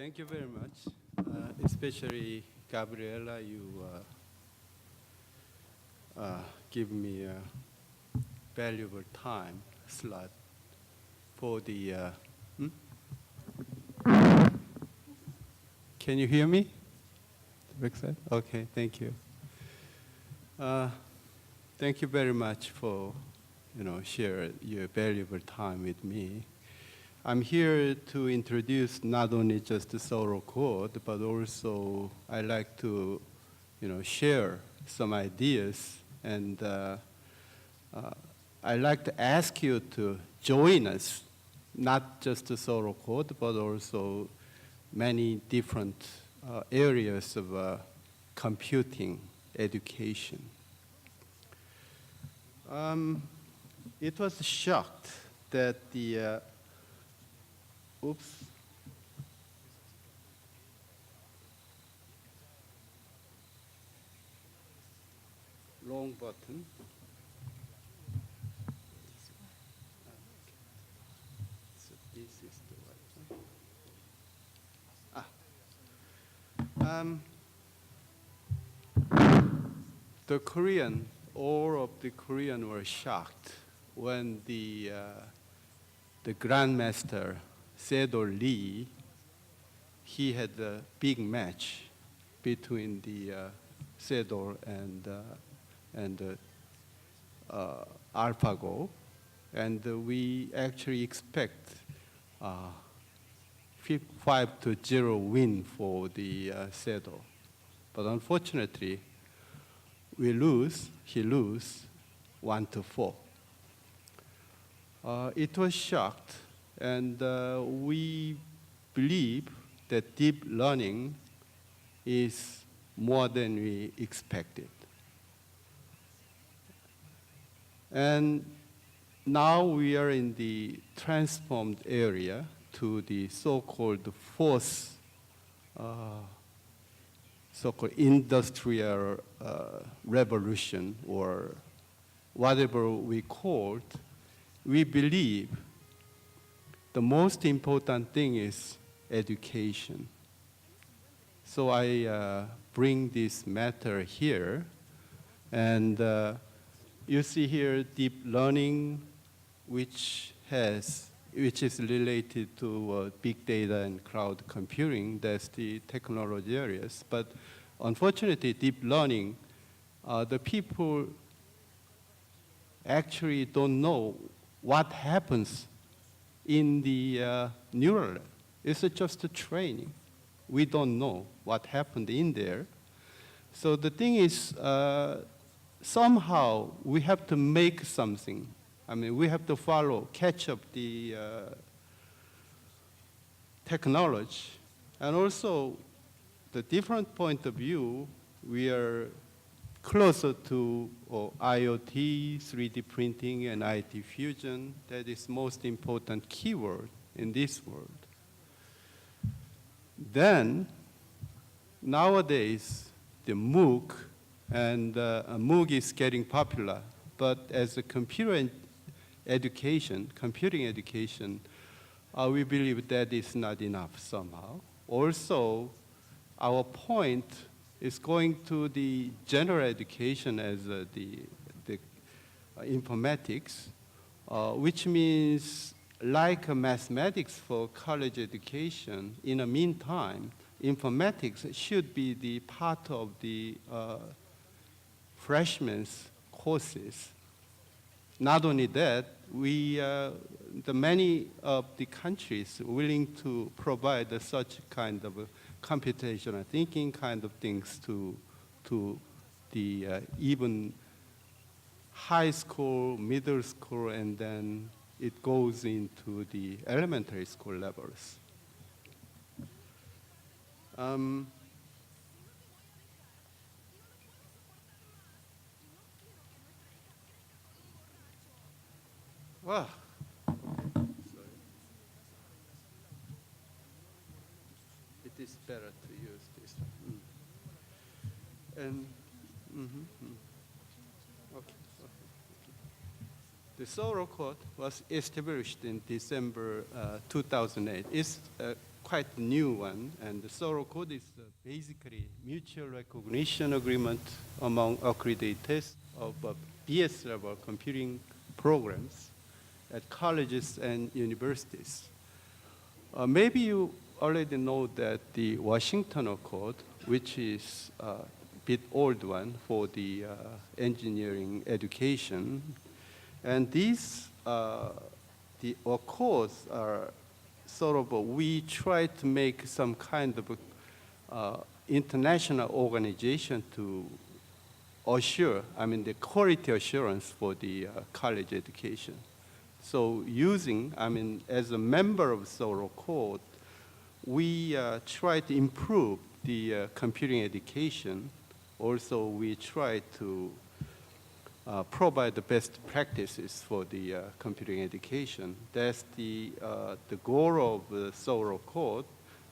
Thank you very much, especially Gabriela. You give me a valuable time slot for the. Can you hear me? Okay, thank you. Thank you very much for share your valuable time with me. I'm here to introduce not only just the Seoul Accord, but also I like to, share some ideas, and I like to ask you to join us, not just the Seoul Accord, but also many different areas of computing education. It was shocked that the wrong button. So this is the right one. The Korean, all of the Korean were shocked when the Grandmaster Sedol Lee, he had a big match between the Sedol and AlphaGo, and we actually expect 5-0 win for the Sedol, but unfortunately, he lose 1-4. It was shocked, and we believe that deep learning is more than we expected. And now we are in the transformed area to the so-called fourth so-called industrial revolution, or whatever we call it. We believe the most important thing is education. So I bring this matter here, and you see here deep learning, which is related to big data and cloud computing. That's the technology areas. But unfortunately, deep learning, the people actually don't know what happens in the neural net. It's just a training. We don't know what happened in there. So the thing is, somehow we have to make something. I mean, we have to catch up the technology. And also, the different point of view, we are closer to IoT, 3D printing, and IT fusion. That is most important keyword in this world. Then, nowadays, the MOOC, and MOOC is getting popular, but as a computing education, we believe that is not enough somehow. Also, our point is going to the general education as the informatics, which means like mathematics for college education. In the meantime, informatics should be the part of the freshmen's courses. Not only that, many of the countries willing to provide such kind of computational thinking kind of things to the even high school, middle school, and then it goes into the elementary school levels. Well, it is better to use this. And okay. The Seoul Accord was established in December 2008. It's quite new one, and the Seoul Accord is basically mutual recognition agreement among accredited of BS level computing programs at colleges and universities. Maybe you already know that the Washington Accord, which is a bit old one for the engineering education, and these the accords are sort of we try to make some kind of international organization to assure, the quality assurance for the college education. So using, as a member of Seoul Accord, we try to improve the computing education. Also, we try to provide the best practices for the computing education. That's the goal of the Seoul Accord.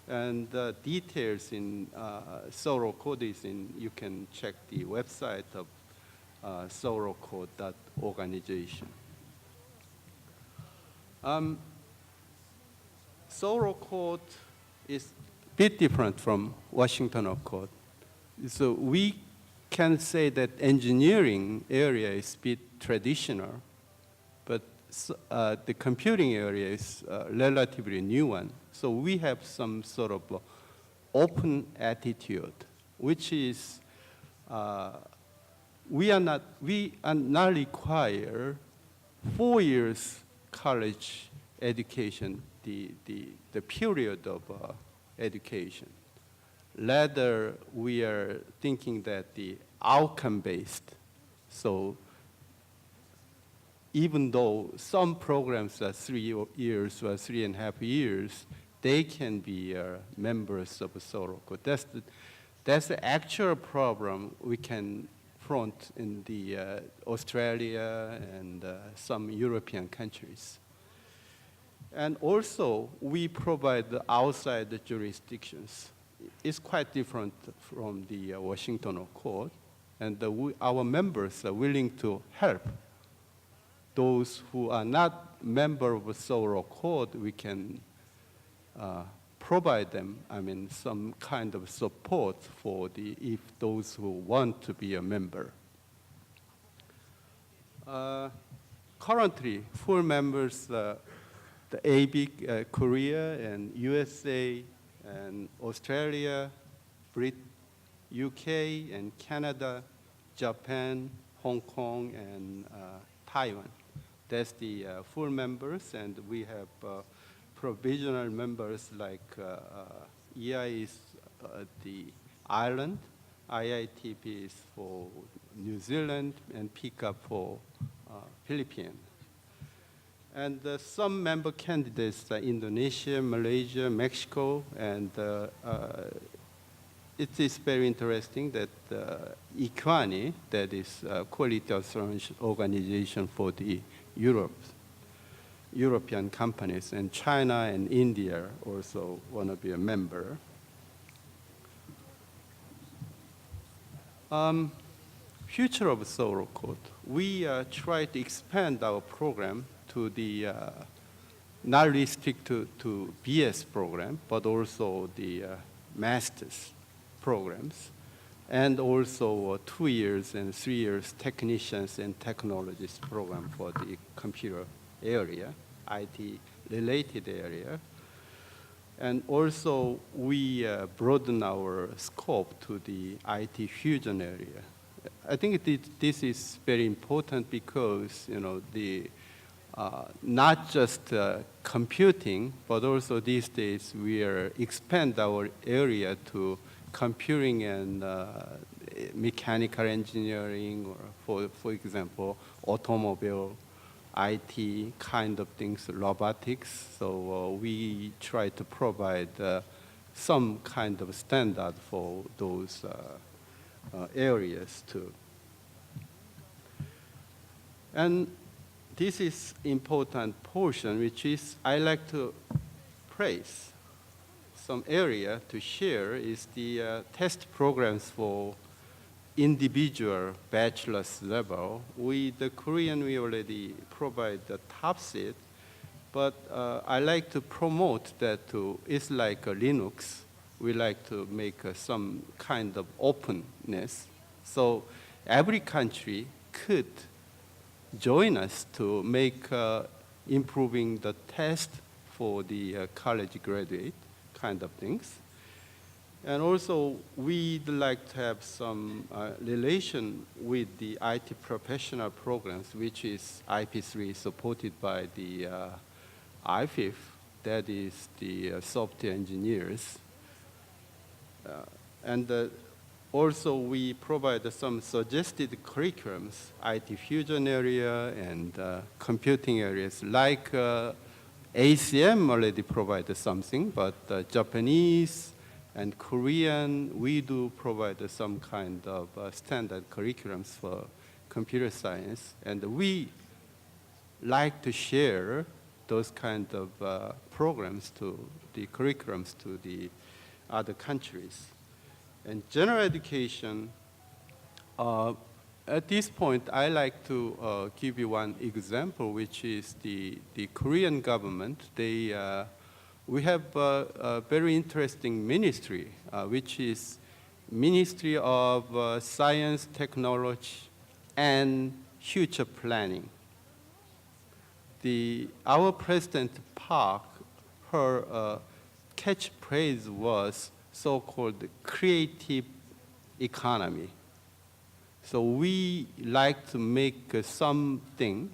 And the details in Seoul Accord is you can check the website of seoulaccord.organization. Seoul Accord is a bit different from Washington Accord. So we can say that engineering area is a bit traditional, but the computing area is a relatively new one. So we have some sort of open attitude, which is we are not require 4 years college education, the period of education. Rather, we are thinking that the outcome-based. So even though some programs are 3 years or 3.5 years, they can be members of Seoul Accord. That's the actual problem we can front in the Australia and some European countries. And also, we provide the outside jurisdictions. It's quite different from the Washington Accord, and our members are willing to help those who are not member of Seoul Accord. We can provide them, some kind of support for if those who want to be a member. Currently, full members, the AB, Korea and USA and Australia, UK and Canada, Japan, Hong Kong, and Taiwan. That's the full members, and we have provisional members like EI is the Ireland, IITP is for New Zealand, and PICA for Philippines. And some member candidates are Indonesia, Malaysia, Mexico, and it is very interesting that IQANI, that is Quality Assurance Organization for the European companies, and China and India also want to be a member. Future of Seoul Accord. We try to expand our program to the not restricted to BS program, but also the master's programs, and also 2 years and 3 years technicians and technologists program for the computer area, IT related area. And also we broaden our scope to the IT fusion area. I think this is very important because not just computing, but also these days we are expand our area to computing and mechanical engineering, or for example, automobile, IT kind of things, robotics. So we try to provide some kind of standard for those areas too. And this is important portion, which is I like to praise. Some area to share is the test programs for individual bachelor's level. The Korean, we already provide the top seat, But I like to promote that it's like a Linux. We like to make some kind of openness. So every country could join us to make improving the test for the college graduate kind of things. And also, we'd like to have some relation with the IT professional programs, which is IP3 supported by the IFIF, that is the software engineers. And also, we provide some suggested curriculums, IT fusion area and computing areas, like ACM already provided something, but Japanese and Korean, we do provide some kind of standard curriculums for computer science. And we like to share those kind of programs to the curriculums to the other countries. And general education, at this point, I like to give you one example, which is the Korean government. We have a very interesting ministry, which is Ministry of Science, Technology, and Future Planning. Our President Park, her catchphrase was so-called creative economy. So we like to make something,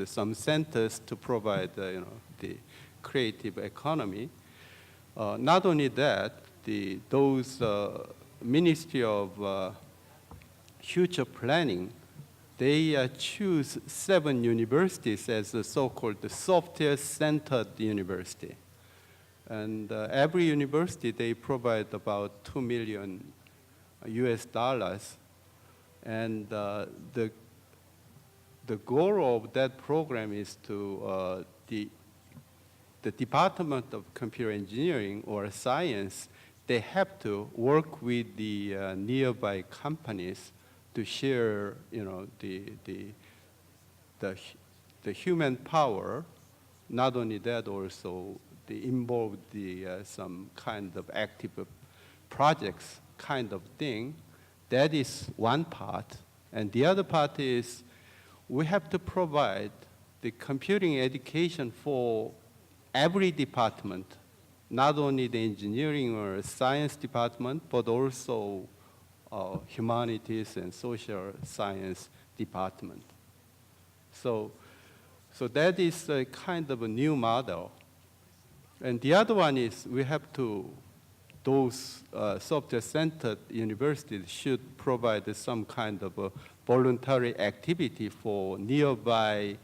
some centers to provide, the creative economy. Not only that, those Ministry of Future Planning, they choose 7 universities as the so-called software-centered university. And every university, they provide about $2 million US. And the goal of that program is to the Department of Computer Engineering or Science, they have to work with the nearby companies to share, the human power. Not only that, also they involve some kind of active projects kind of thing. That is one part. And the other part is we have to provide the computing education for every department, not only the engineering or science department, but also humanities and social science department. So that is a kind of a new model. And the other one is we have to, those software-centered universities should provide some kind of a voluntary activity for nearby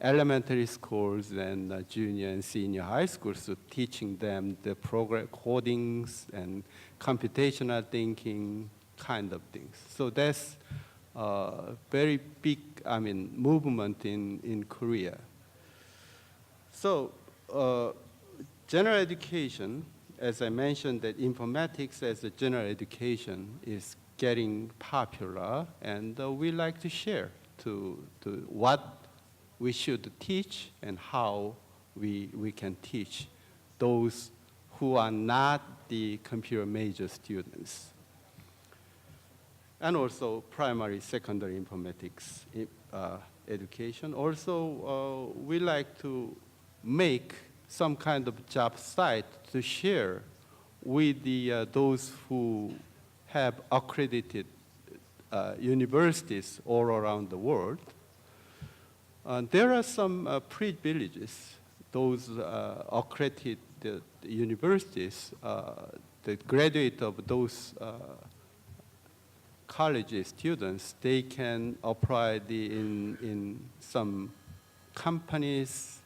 elementary schools and junior and senior high schools, so teaching them the program codings and computational thinking kind of things. So that's a very big, movement in Korea. So general education, as I mentioned, that informatics as a general education is getting popular, and we like to share to what we should teach and how we can teach those who are not the computer major students. And also primary, secondary informatics education. Also, we like to make some kind of job site to share with those who have accredited universities all around the world. There are some privileges. Those accredited universities, the graduate of those college students, they can apply in some companies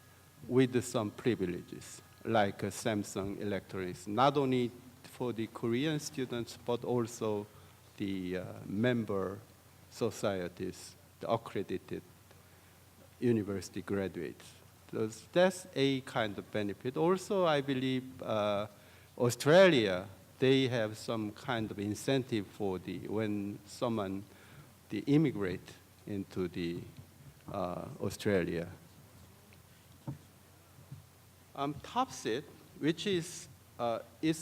with some privileges, like Samsung Electronics, not only for the Korean students, but also the member societies, the accredited university graduates. So that's a kind of benefit. Also, I believe Australia, they have some kind of incentive for when someone immigrate into the Australia. TOPSIT, which is an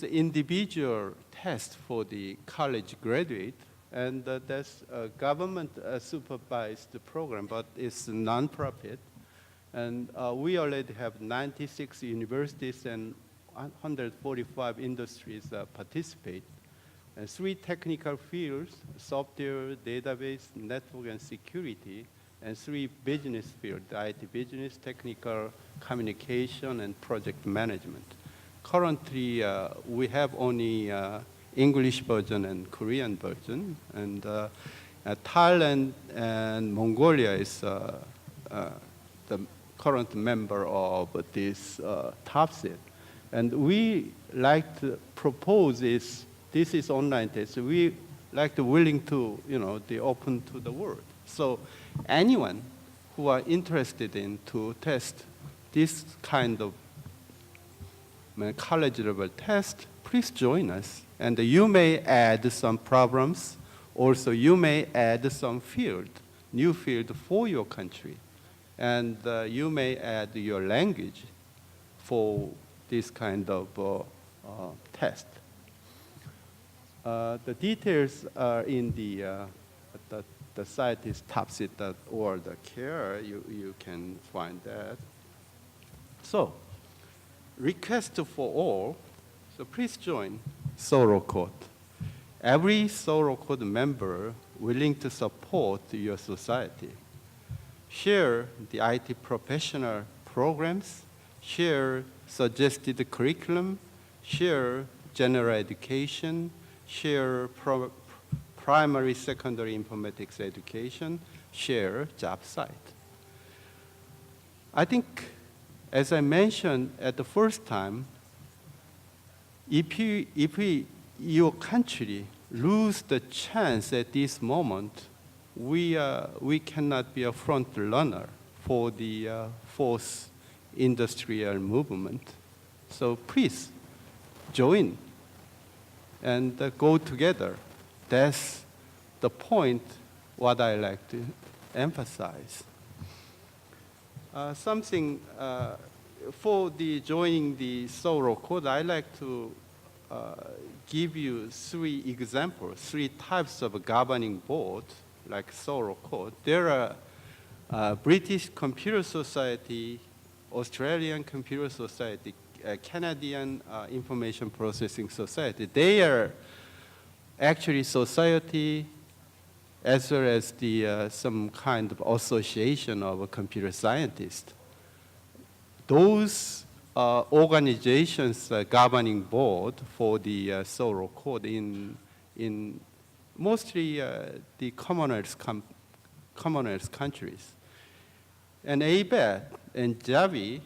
individual test for the college graduate, and that's a government supervised program, but it's a nonprofit. And we already have 96 universities and 145 industries participate. And 3 technical fields: software, database, network, and security, and 3 business fields: IT business, technical communication, and project management. Currently, we have only English version and Korean version, and Thailand and Mongolia is the current member of this TOPSIT. And we like to propose this is online test. We like to willing to, the open to the world. So anyone who are interested in to test this kind of college level test, please join us. And you may add some problems. Also, you may add some new field for your country. And you may add your language for this kind of test. The details are in the site is topsit.org. You can find that. So, request for all. So please join Seoul Accord. Every Seoul Accord member willing to support your society. Share the IT professional programs, share suggested curriculum, share general education, share primary, secondary informatics education, share job site. I think, as I mentioned at the first time, if your country lose the chance at this moment, we cannot be a front runner for the fourth industrial movement. So please join and go together. That's the point what I like to emphasize. Something for the joining the Seoul Accord, I like to give you 3 examples, 3 types of governing board like Seoul Accord. There are British Computer Society, Australian Computer Society, Canadian Information Processing Society. They are actually society as well as the some kind of association of computer scientists. Those organizations governing board for the Seoul Accord in mostly the Commonwealth countries. And ABET and JAVI,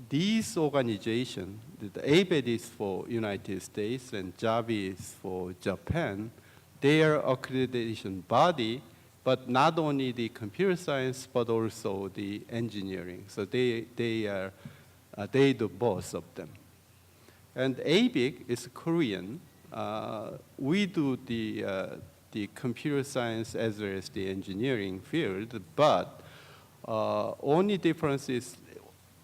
these organizations, the ABET is for United States and JAVI is for Japan. They are accreditation body, but not only the computer science, but also the engineering. So they do both of them. And ABIC is Korean. We do the computer science as well as the engineering field, but only difference is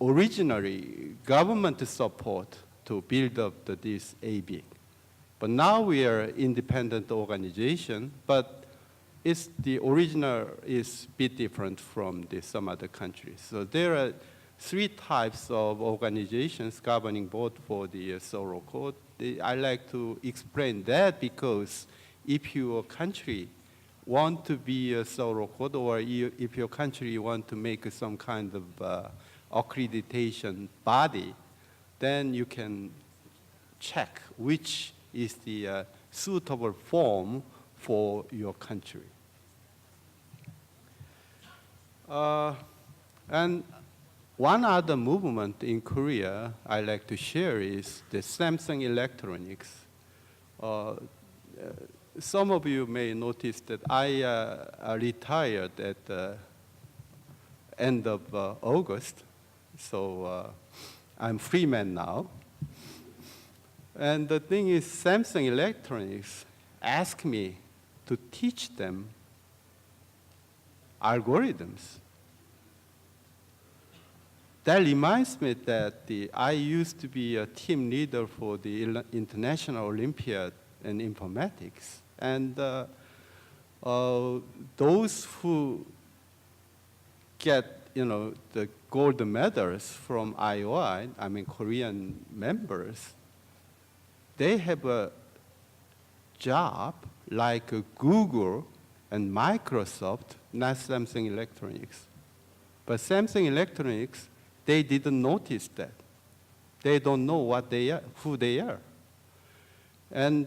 originally government support to build up this ABIC. But now we are independent organization, but the original is a bit different from some other countries. So there are 3 types of organizations governing board for the Seoul Accord. I like to explain that because if your country want to be a Seoul Accord, or if your country want to make some kind of accreditation body, then you can check which is the suitable form for your country. And one other movement in Korea I like to share is the Samsung Electronics. Some of you may notice that I retired at the end of August, so I'm free man now. And the thing is, Samsung Electronics asked me to teach them algorithms. that reminds me that I used to be a team leader for the International Olympiad in informatics. And those who get the gold medals from IOI, I mean Korean members, they have a job like Google and Microsoft, not Samsung Electronics. But Samsung Electronics, they didn't notice that. They don't know what they are, who they are. And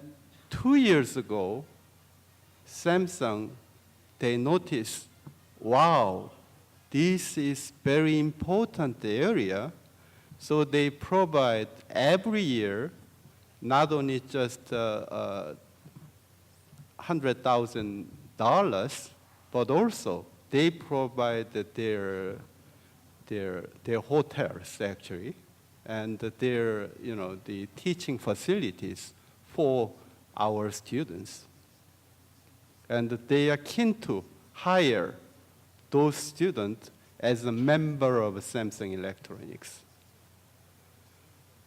2 years ago, Samsung, they noticed, wow, this is very important area. So they provide every year, not only just $100,000, but also they provide their hotels actually, and their the teaching facilities for our students. And they are keen to hire those students as a member of Samsung Electronics.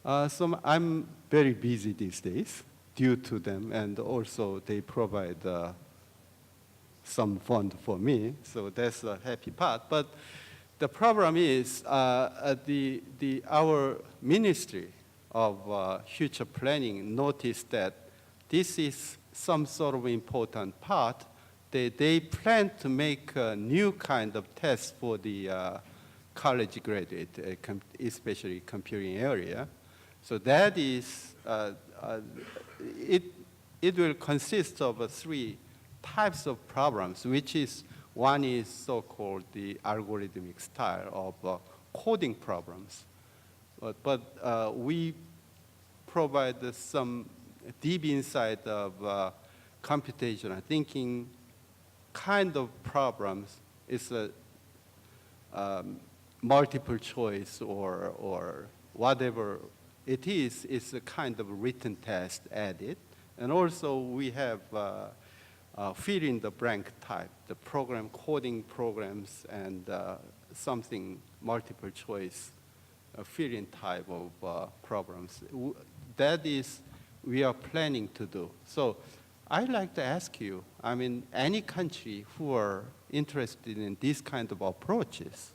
So I'm very busy these days due to them, and also they provide some fund for me, so that's a happy part. But the problem is our Ministry of Future Planning noticed that this is some sort of important part. They plan to make a new kind of test for the college graduate, especially computing area. So that is, it will consist of 3 types of problems, which is, one is so-called the algorithmic style of coding problems. But we provide some deep insight of computational thinking kind of problems. It's a multiple choice or whatever it is. It's a kind of written test added. And also we have fill in the blank type, the program coding programs, and something multiple choice fill in type of problems. That is we are planning to do. So I'd like to ask you, I mean, any country who are interested in these kind of approaches,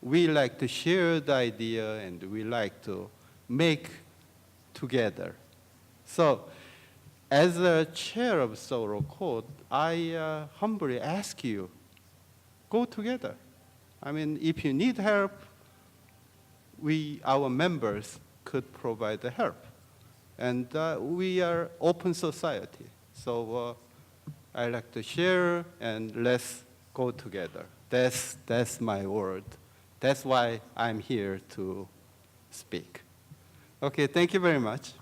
we like to share the idea and we like to make together. So as a chair of Seoul Accord, I humbly ask you, go together. I mean, if you need help, our members could provide the help. And we are open society. So I like to share and let's go together. That's my word. That's why I'm here to speak. Okay, thank you very much.